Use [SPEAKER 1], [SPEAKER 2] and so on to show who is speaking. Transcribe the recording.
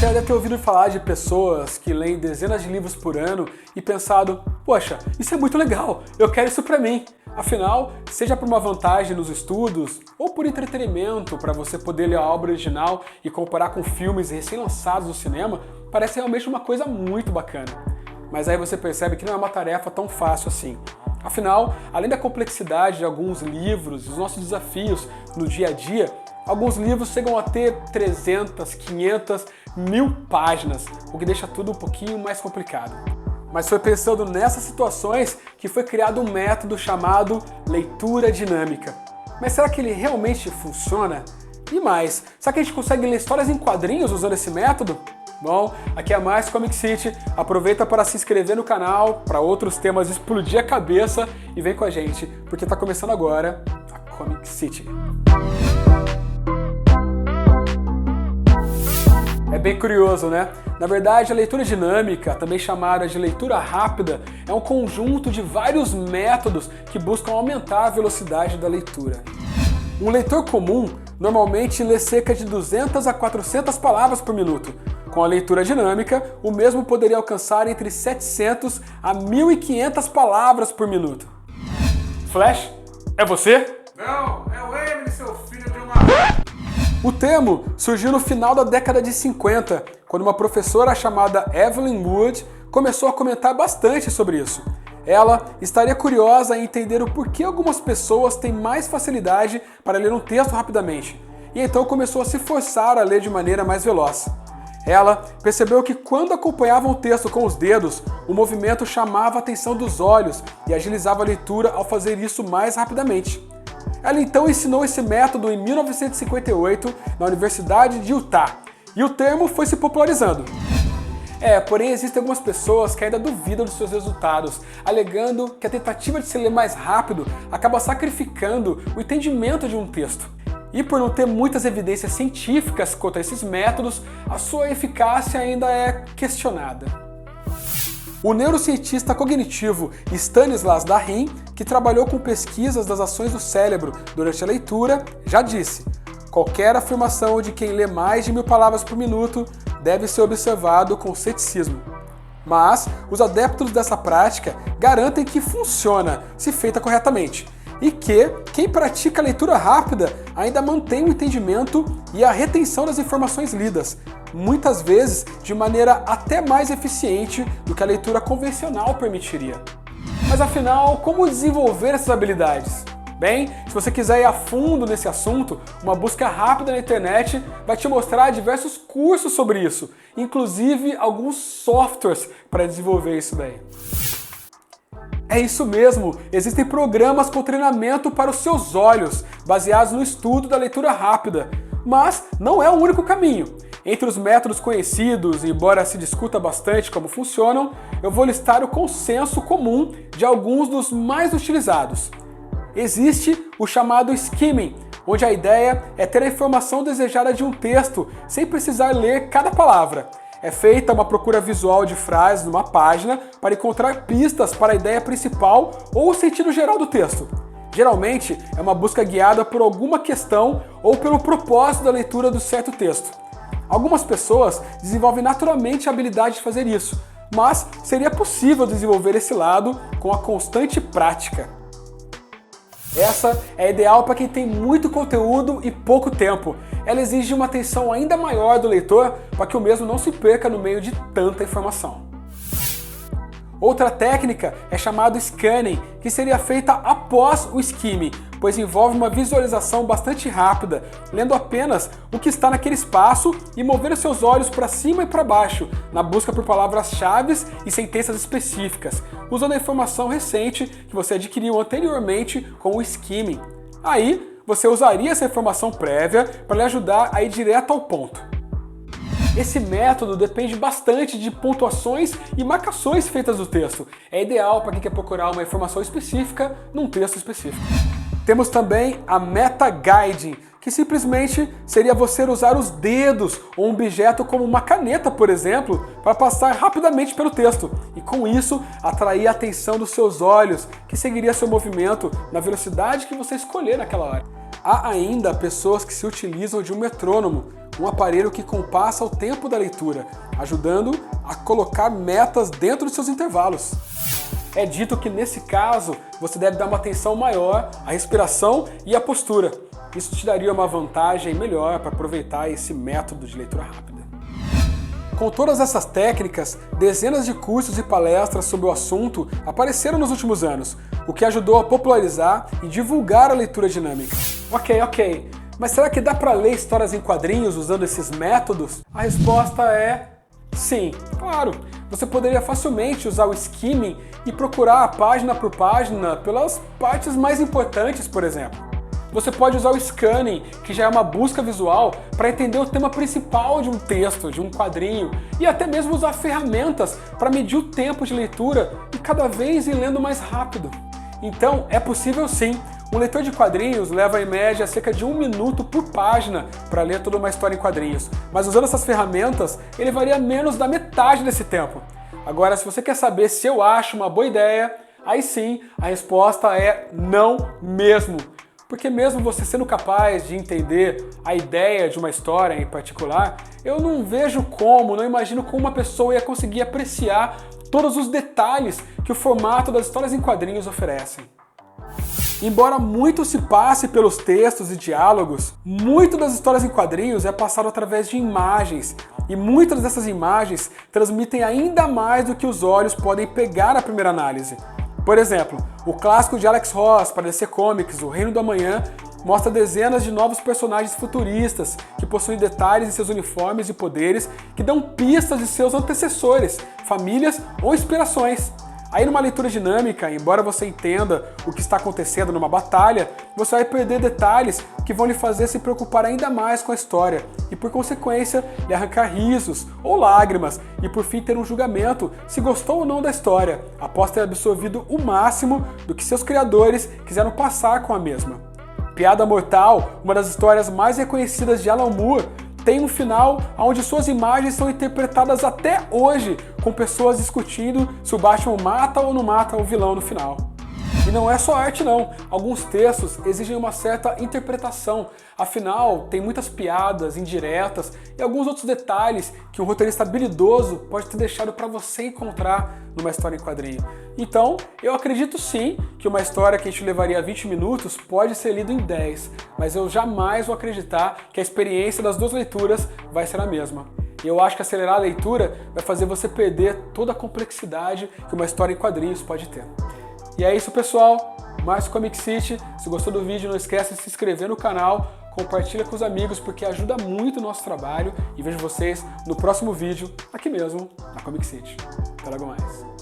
[SPEAKER 1] já deve ter ouvido falar de pessoas que leem dezenas de livros por ano e pensado, poxa, isso é muito legal, eu quero isso pra mim. Afinal, seja por uma vantagem nos estudos ou por entretenimento para você poder ler a obra original e comparar com filmes recém-lançados no cinema, parece realmente uma coisa muito bacana. Mas aí você percebe que não é uma tarefa tão fácil assim. Afinal, além da complexidade de alguns livros e os nossos desafios no dia a dia, alguns livros chegam a ter 300, 500, 1000 páginas, o que deixa tudo um pouquinho mais complicado. Mas foi pensando nessas situações que foi criado um método chamado leitura dinâmica. Mas será que ele realmente funciona? E mais, será que a gente consegue ler histórias em quadrinhos usando esse método? Bom, aqui é mais Comic City, aproveita para se inscrever no canal, para outros temas explodir a cabeça e vem com a gente, porque está começando agora a Comic City. É bem curioso, né? Na verdade, a leitura dinâmica, também chamada de leitura rápida, é um conjunto de vários métodos que buscam aumentar a velocidade da leitura. Um leitor comum normalmente lê cerca de 200 a 400 palavras por minuto. Com a leitura dinâmica, o mesmo poderia alcançar entre 700 a 1500 palavras por minuto. Flash, é você?
[SPEAKER 2] Não, é o Emily, seu filho de uma...
[SPEAKER 1] O termo surgiu no final da década de 50, quando uma professora chamada Evelyn Wood começou a comentar bastante sobre isso. Ela estaria curiosa em entender o porquê algumas pessoas têm mais facilidade para ler um texto rapidamente, e então começou a se forçar a ler de maneira mais veloz. Ela percebeu que quando acompanhava o texto com os dedos, o movimento chamava a atenção dos olhos e agilizava a leitura ao fazer isso mais rapidamente. Ela então ensinou esse método em 1958 na Universidade de Utah, e o termo foi se popularizando. Porém existem algumas pessoas que ainda duvidam dos seus resultados, alegando que a tentativa de se ler mais rápido acaba sacrificando o entendimento de um texto. E por não ter muitas evidências científicas quanto a esses métodos, a sua eficácia ainda é questionada. O neurocientista cognitivo Stanislas Dehaene, que trabalhou com pesquisas das ações do cérebro durante a leitura, já disse: qualquer afirmação de quem lê mais de 1000 palavras por minuto deve ser observado com ceticismo. Mas os adeptos dessa prática garantem que funciona se feita corretamente, e que quem pratica a leitura rápida ainda mantém o entendimento e a retenção das informações lidas, muitas vezes de maneira até mais eficiente do que a leitura convencional permitiria. Mas afinal, como desenvolver essas habilidades? Bem, se você quiser ir a fundo nesse assunto, uma busca rápida na internet vai te mostrar diversos cursos sobre isso, inclusive alguns softwares para desenvolver isso daí. É isso mesmo, existem programas com treinamento para os seus olhos, baseados no estudo da leitura rápida. Mas não é o único caminho. Entre os métodos conhecidos, embora se discuta bastante como funcionam, eu vou listar o consenso comum de alguns dos mais utilizados. Existe o chamado skimming, onde a ideia é ter a informação desejada de um texto sem precisar ler cada palavra. É feita uma procura visual de frases numa página para encontrar pistas para a ideia principal ou o sentido geral do texto. Geralmente, é uma busca guiada por alguma questão ou pelo propósito da leitura do certo texto. Algumas pessoas desenvolvem naturalmente a habilidade de fazer isso, mas seria possível desenvolver esse lado com a constante prática. Essa é ideal para quem tem muito conteúdo e pouco tempo. Ela exige uma atenção ainda maior do leitor para que o mesmo não se perca no meio de tanta informação. Outra técnica é chamada scanning, que seria feita após o skimming, pois envolve uma visualização bastante rápida, lendo apenas o que está naquele espaço e movendo seus olhos para cima e para baixo, na busca por palavras-chave e sentenças específicas, usando a informação recente que você adquiriu anteriormente com o skimming. Aí, você usaria essa informação prévia para lhe ajudar a ir direto ao ponto. Esse método depende bastante de pontuações e marcações feitas no texto. É ideal para quem quer procurar uma informação específica num texto específico. Temos também a meta-guiding, que simplesmente seria você usar os dedos ou um objeto como uma caneta, por exemplo, para passar rapidamente pelo texto e com isso atrair a atenção dos seus olhos, que seguiria seu movimento na velocidade que você escolher naquela hora. Há ainda pessoas que se utilizam de um metrônomo, um aparelho que compassa o tempo da leitura, ajudando a colocar metas dentro dos seus intervalos. É dito que nesse caso você deve dar uma atenção maior à respiração e à postura. Isso te daria uma vantagem melhor para aproveitar esse método de leitura rápida. Com todas essas técnicas, dezenas de cursos e palestras sobre o assunto apareceram nos últimos anos, o que ajudou a popularizar e divulgar a leitura dinâmica. Ok, mas será que dá para ler histórias em quadrinhos usando esses métodos? A resposta é sim, claro. Você poderia facilmente usar o skimming e procurar página por página pelas partes mais importantes, por exemplo. Você pode usar o scanning, que já é uma busca visual, para entender o tema principal de um texto, de um quadrinho, e até mesmo usar ferramentas para medir o tempo de leitura e cada vez ir lendo mais rápido. Então, é possível sim. Um leitor de quadrinhos leva em média cerca de 1 minuto por página para ler toda uma história em quadrinhos, mas usando essas ferramentas, ele varia menos da metade desse tempo. Agora, se você quer saber se eu acho uma boa ideia, aí sim, a resposta é não mesmo. Porque mesmo você sendo capaz de entender a ideia de uma história em particular, eu não imagino como uma pessoa ia conseguir apreciar todos os detalhes que o formato das histórias em quadrinhos oferecem. Embora muito se passe pelos textos e diálogos, muito das histórias em quadrinhos é passado através de imagens, e muitas dessas imagens transmitem ainda mais do que os olhos podem pegar à primeira análise. Por exemplo, o clássico de Alex Ross para DC Comics, O Reino do Amanhã, mostra dezenas de novos personagens futuristas que possuem detalhes em seus uniformes e poderes que dão pistas de seus antecessores, famílias ou inspirações. Aí numa leitura dinâmica, embora você entenda o que está acontecendo numa batalha, você vai perder detalhes que vão lhe fazer se preocupar ainda mais com a história e, por consequência, lhe arrancar risos ou lágrimas e, por fim, ter um julgamento se gostou ou não da história, após ter absorvido o máximo do que seus criadores quiseram passar com a mesma. Piada Mortal, uma das histórias mais reconhecidas de Alan Moore, tem um final onde suas imagens são interpretadas até hoje, com pessoas discutindo se o Batman mata ou não mata o vilão no final. E não é só arte não, alguns textos exigem uma certa interpretação, afinal tem muitas piadas, indiretas e alguns outros detalhes que um roteirista habilidoso pode ter deixado para você encontrar numa história em quadrinho. Então, eu acredito sim que uma história que a gente levaria 20 minutos pode ser lida em 10, mas eu jamais vou acreditar que a experiência das duas leituras vai ser a mesma. E eu acho que acelerar a leitura vai fazer você perder toda a complexidade que uma história em quadrinhos pode ter. E é isso, pessoal. Mais Comic City. Se gostou do vídeo, não esquece de se inscrever no canal, compartilha com os amigos porque ajuda muito o nosso trabalho e vejo vocês no próximo vídeo aqui mesmo na Comic City. Até logo mais.